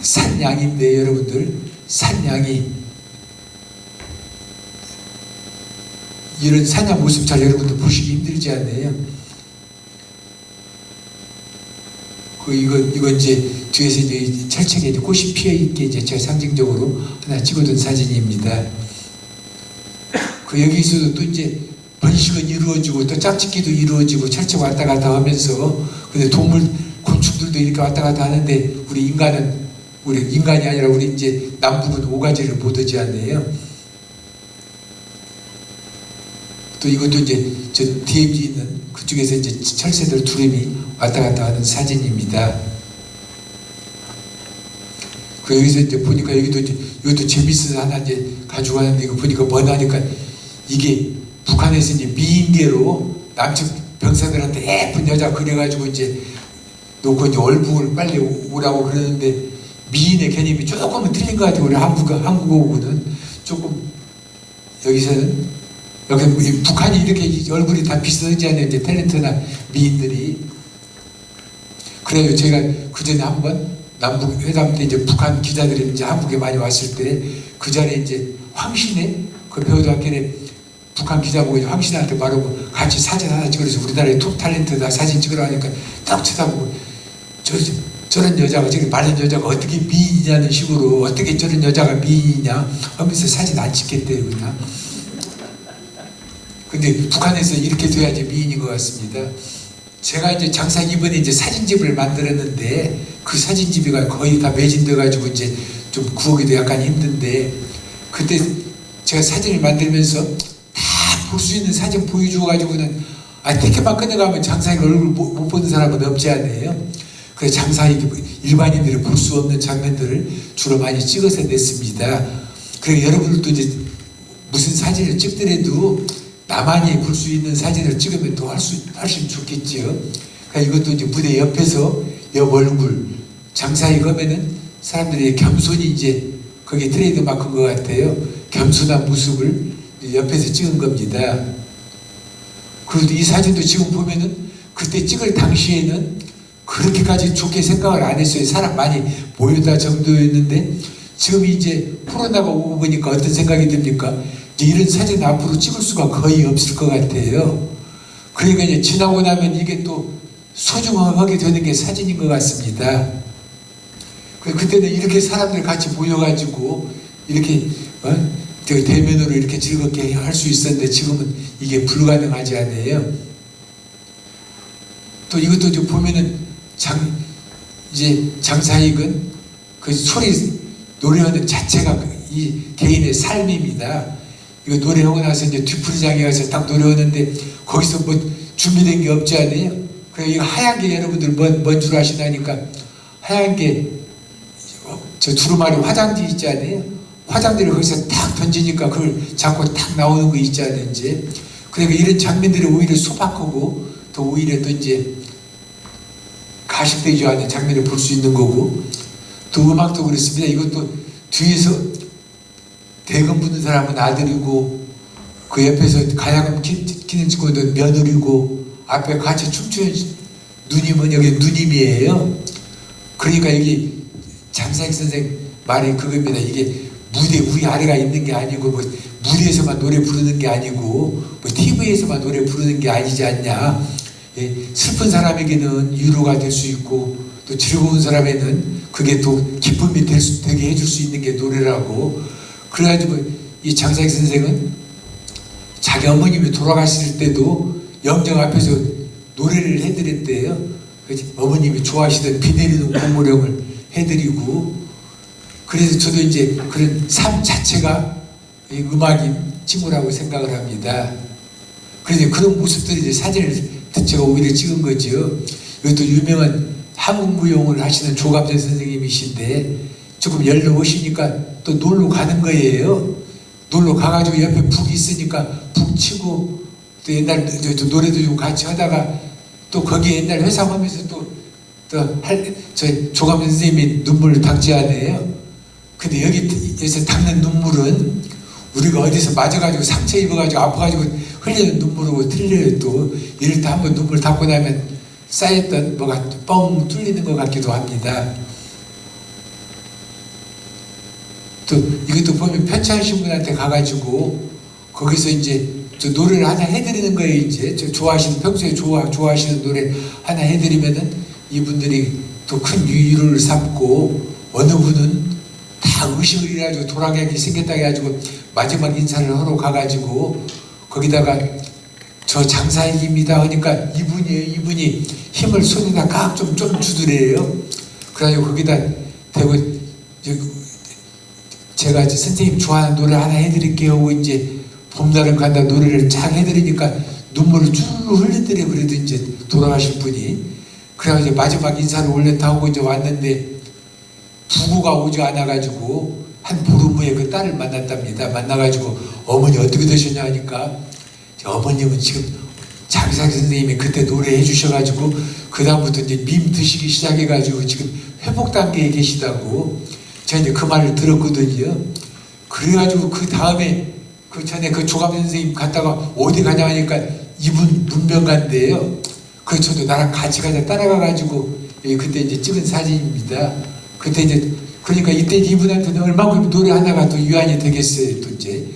산양인데 여러분들, 산양이 이런 산양 모습 잘 여러분들 보시기 힘들지 않나요? 이건 이제 뒤에서 이제 철책에 이제 꽃이 피어 있게 이제 제가 상징적으로 하나 찍어둔 사진입니다. 여기서도 또 이제 번식은 이루어지고 또 짝짓기도 이루어지고 철책 왔다 갔다 하면서, 근데 곤충들도 이렇게 왔다 갔다 하는데 우리 인간이 아니라 우리 이제 남북은 오가지를 못 하지 않나요? 또 이것도 이제 저 DMZ 있는 그쪽에서 이제 철새들 두름이 왔다 갔다 하는 사진입니다. 여기서 이제 보니까 이것도 재밌어서 하나 이제 가지고 왔는데, 이거 보니까 뭐냐니까 이게 북한에서 이제 미인계로 남측 병사들한테 예쁜 여자 그려가지고 이제 놓고 이제 얼북을 빨리 오라고 그러는데, 미인의 개념이 조금은 틀린 것 같아요. 우리 한국어하고는 조금 여기서는 여기 북한이 이렇게 얼굴이 다 비슷하지 않아요. 이제 탤런트나 미인들이. 그래요. 제가 그 전에 한번 남북 회담 때 이제 북한 기자들이 이제 한국에 많이 왔을 때 그 자리에 이제 황신혜 그 배우도 학교에 북한 기자 보고 이제 황신혜한테 말하고 같이 사진 하나 찍으래서 우리나라의 톱 탤런트다 사진 찍으러 하니까 딱 쳐다보고 저런 여자가 저기 마른 여자가 어떻게 미인이냐는 식으로 어떻게 저런 여자가 미인이냐 하면서 사진 안 찍겠대요 그냥. 근데 북한에서 이렇게 돼야지 미인인 것 같습니다. 제가 이제 장사 이번에 이제 사진집을 만들었는데 그 사진집이 거의 다 매진돼가지고 이제 좀 구하기도 약간 힘든데 그때 제가 사진을 만들면서 다 볼 수 있는 사진 보여줘가지고는 택배만 꺼내가면 장사님 얼굴 못 보는 사람은 없지 않아요. 그래서 장사님 일반인들이 볼 수 없는 장면들을 주로 많이 찍어서 냈습니다. 그리고 여러분들도 이제 무슨 사진을 찍더라도 나만이 볼 수 있는 사진을 찍으면 더 훨씬 좋겠지요. 그러니까 이것도 이제 무대 옆에서 옆 얼굴 장사에 가면은 사람들이 겸손이 이제 거기에 트레이드 마크인 것 같아요. 겸손한 모습을 옆에서 찍은 겁니다. 그리고 이 사진도 지금 보면은 그때 찍을 당시에는 그렇게까지 좋게 생각을 안 했어요. 사람 많이 모여다 정도였는데 지금 이제 코로나가 오고 보니까 어떤 생각이 듭니까? 이제 이런 사진 앞으로 찍을 수가 거의 없을 것 같아요. 그러니까 이제 지나고 나면 이게 또 소중하게 되는 게 사진인 것 같습니다. 그때는 이렇게 사람들 같이 모여가지고 이렇게 대면으로 이렇게 즐겁게 할 수 있었는데 지금은 이게 불가능하지 않아요. 또 이것도 좀 보면은 이제 장사익은 그 소리 노래하는 자체가 이 개인의 삶입니다. 이거 노래하고 나서 이제 뒤풀이장에 가서 딱 노래하는데 거기서 뭐 준비된 게 없지 않아요? 그래 이거 하얀 게 여러분들 뭔 줄 아시나니까 하얀 게 저 두루마리 화장지 있지 않아요? 화장지를 거기서 탁 던지니까 그걸 잡고 탁 나오는 거 있지 않은지. 그러니까 이런 장면들이 오히려 소박하고 또 오히려 또 이제 가식되지 않은 장면을 볼 수 있는 거고 또 음악도 그렇습니다. 이것도 뒤에서 대금 부는 사람은 아들이고 그 옆에서 가야금 키는 친구는 며느리고 앞에 같이 춤추는 누님은 여기 누님이에요. 그러니까 여기 장사익 선생 말이 그겁니다. 이게 무대 위아래가 있는 게 아니고 뭐 무대에서만 노래 부르는 게 아니고 뭐 TV에서만 노래 부르는 게 아니지 않냐. 예, 슬픈 사람에게는 위로가 될 수 있고 또 즐거운 사람에는 그게 또 기쁨이 되게 해줄 수 있는 게 노래라고. 그래가지고 이 장사익 선생은 자기 어머님이 돌아가실 때도 영정 앞에서 노래를 해드렸대요. 어머님이 좋아하시던 비 내리는 고무령을 해드리고. 그래서 저도 이제 그런 삶 자체가 음악인 친구라고 생각을 합니다. 그래서 그런 모습들이 이제 사진을 제가 오히려 찍은 거죠. 이것도 유명한 한국무용을 하시는 조갑재 선생님이신데 조금 연로 오시니까 또 놀러 가는 거예요. 놀러 가가지고 옆에 북이 있으니까 북 치고 또 옛날 노래도 좀 같이 하다가 또 거기 옛날 회상 하면서 저 조갑재 선생님이 눈물을 닦지 않아요. 근데 여기서 닦는 눈물은 우리가 어디서 맞아가지고 상처 입어가지고 아파가지고 흘리는 눈물하고 틀려요. 또 이럴 때 한번 눈물 닦고 나면 쌓였던 뭐가 뻥 뚫리는 것 같기도 합니다. 또 이것도 보면 편찬신 분한테 가가지고 거기서 이제 저 노래를 하나 해드리는 거예요. 이제 저 좋아하시는 평소에 좋아하시는 노래 하나 해드리면은 이분들이 또 큰 위로를 삼고 어느 분은 다 의식을 해가지고 돌아가기 생겼다 해가지고 마지막 인사를 하러 가가지고 거기다가 저 장사익입니다 하니까 이분이 힘을 손에다 각 좀 주더래요. 그래가지고 거기다 대고 제가 이제 선생님 좋아하는 노래 하나 해드릴게요 하고 이제 봄날은 간다 노래를 쫙 해드리니까 눈물을 쭉 흘리더래요. 그래도 이제 돌아가실 분이. 그래가지고 마지막 인사를 올렸다 하고 이제 왔는데 부부가 오지 않아가지고 한 보름 후에 그 딸을 만났답니다. 만나가지고 어머니 어떻게 되셨냐 하니까 어머님은 지금 장사익 선생님이 그때 노래해 주셔가지고 그 다음부터 이제 밈 드시기 시작해가지고 지금 회복 단계에 계시다고 제가 이제 그 말을 들었거든요. 그래가지고 그 다음에 그 전에 그 조갑 선생님 갔다가 어디 가냐 하니까 이분 문명가인데요. 그래서 저도 나랑 같이 가자 따라가가지고 그때 이제 찍은 사진입니다. 그때 이제 그러니까 이때 이분한테는 얼마큼 노래 하나가 또 유한이 되겠어요. 또 이제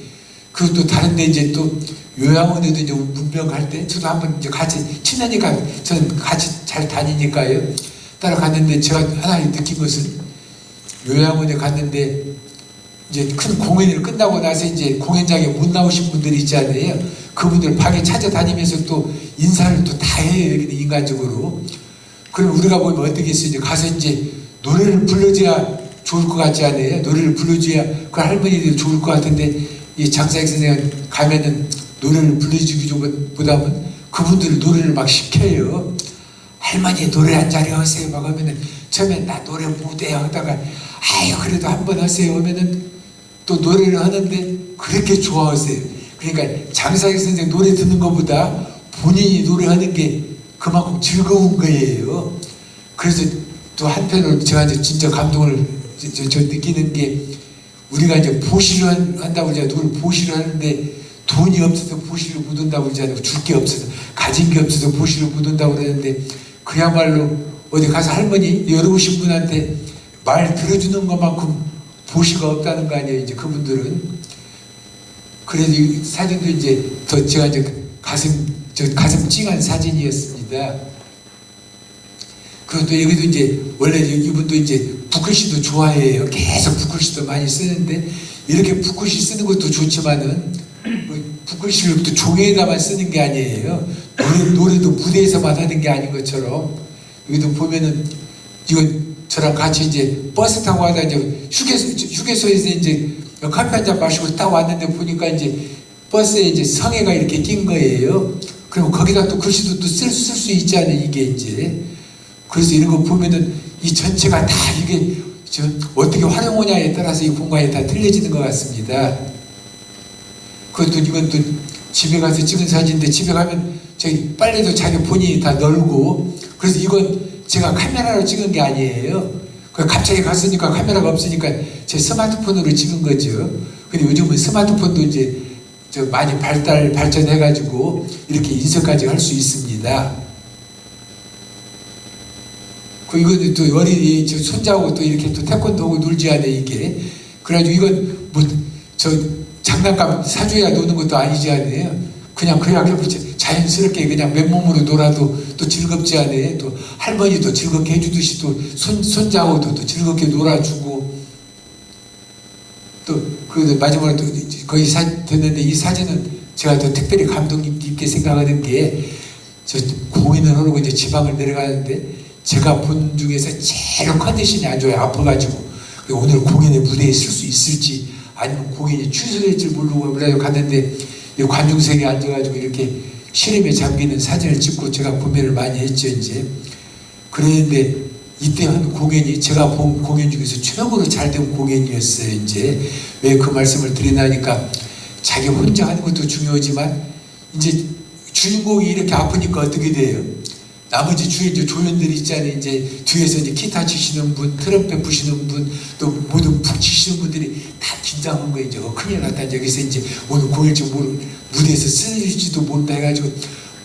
그리고 또 다른데 이제 또 요양원에도 이제 문명 갈 때 저도 한번 이제 같이 친하니까 저는 같이 잘 다니니까요. 따라갔는데 제가 하나 느낀 것은 요양원에 갔는데 이제 큰 공연을 끝나고 나서 이제 공연장에 못 나오신 분들이 있잖아요. 그분들 밖에 찾아다니면서 또 인사를 또 다 해요. 여기는 인간적으로. 그럼 우리가 보면 어떻겠어요? 이제 가서 이제 노래를 불러줘야 좋을 것 같지 않아요? 노래를 불러줘야 그 할머니들 좋을 것 같은데 이 장사익 선생님 가면은 노래를 불러주기 보다는 그분들 노래를 막 시켜요. 할머니 노래 한 자리 하세요. 막 하면은 처음에 나 노래 못해요 하다가 아유 그래도 한번 하세요 하면은 또 노래를 하는데 그렇게 좋아하세요. 그러니까 장사익 선생 노래 듣는 것보다 본인이 노래하는 게 그만큼 즐거운 거예요. 그래서 또 한편으로 제가 이제 진짜 감동을 저 느끼는 게 우리가 이제 보시를 한다고 그러잖아요. 누굴 보시를 하는데 돈이 없어서 보시를 못 온다고 그러잖아요. 줄 게 없어서 가진 게 없어서 보시를 못 온다고 그러는데 그야말로 어디 가서 할머니 어려우신 분한테 말 들어주는 것만큼 보시가 없다는 거 아니에요. 이제 그분들은 그래서 이 사진도 이제 더 제가 이제 가슴 찡한 사진이었습니다. 그리고 또 여기도 이제 원래 이분도 이제 붓글씨도 좋아해요. 계속 붓글씨도 많이 쓰는데 이렇게 붓글씨 쓰는 것도 좋지만은 붓글씨를 또 종이에다만 쓰는 게 아니에요. 노래도 무대에서만 하는 게 아닌 것처럼 여기도 보면은 이건 저랑 같이 이제 버스 타고 가다 이제 휴게소에서 이제 커피 한 잔 마시고 딱 왔는데 보니까 이제 버스에 이제 성애가 이렇게 낀 거예요. 그리고 거기다 또 글씨도 또 쓸 수 있잖아요. 이게 이제 그래서 이런 거 보면은 이 전체가 다 이게 어떻게 활용하냐에 따라서 이 공간이 다 틀려지는 것 같습니다. 그것도 이건 또 집에 가서 찍은 사진인데 집에 가면 저기 빨래도 자기 본인이 다 널고 그래서 이건 제가 카메라로 찍은 게 아니에요. 갑자기 갔으니까 카메라가 없으니까 제 스마트폰으로 찍은 거죠. 근데 요즘은 스마트폰도 이제 많이 발전해가지고 이렇게 인쇄까지 할 수 있습니다. 이건 또 어린이 손자하고 또 이렇게 또 태권도 하고 놀지 않아요, 이게. 그래가지고 이건 뭐 장난감 사줘야 노는 것도 아니지 않아요. 그냥 자연스럽게 그냥 맨몸으로 놀아도 또 즐겁지 않아요. 또 할머니도 즐겁게 해주듯이 또 손자하고도 또 즐겁게 놀아주고 또 그 마지막으로 또 거의 됐는데 이 사진은 제가 더 특별히 감동 깊게 생각하는 게 저 공연을 하고 이제 지방을 내려가는데 제가 본 중에서 제일 컨디션이 안 좋아요. 아파가지고 오늘 공연에 무대에 쓸 수 있을지 아니면 공연이 취소될지 모르고 갔는데 관중석에 앉아가지고 이렇게 시름에 잠기는 사진을 찍고 제가 구매를 많이 했죠. 이제 그랬는데 이때 한 공연이 제가 본 공연 중에서 최고로 잘 된 공연이었어요. 이제 왜 그 말씀을 드리나니까 자기 혼자 하는 것도 중요하지만 이제 주인공이 이렇게 아프니까 어떻게 돼요? 나머지 주위에 이제 조연들이 있잖아요. 이제 뒤에서 이제 기타 치시는 분, 트럼펫 부시는 분, 또 모든 북 치시는 분들이 다 긴장한 거예요. 이제 큰일 났다. 여기서 이제 오늘 공연 지금 무대에서 쓰일지도 모른다 해가지고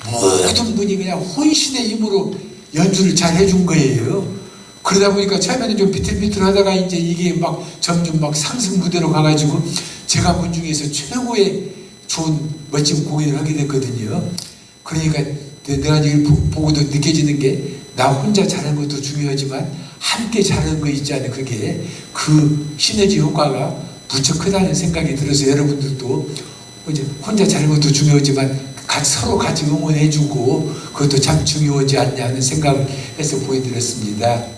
모든 분이 그냥 혼신의 힘으로 연주를 잘 해준 거예요. 그러다 보니까 처음에는 좀 비틀비틀하다가 이제 이게 막 점점 막 상승 무대로 가가지고 제가 본 중에서 최고의 좋은 멋진 공연을 하게 됐거든요. 그러니까 내가 이걸 보고도 느껴지는 게 나 혼자 잘하는 것도 중요하지만 함께 잘하는 거 있잖아요. 그게 그 시너지 효과가 무척 크다는 생각이 들어서 여러분들도 이제 혼자 잘하는 것도 중요하지만 서로 같이 응원해주고 그것도 참 중요하지 않냐 하는 생각을 해서 보여드렸습니다.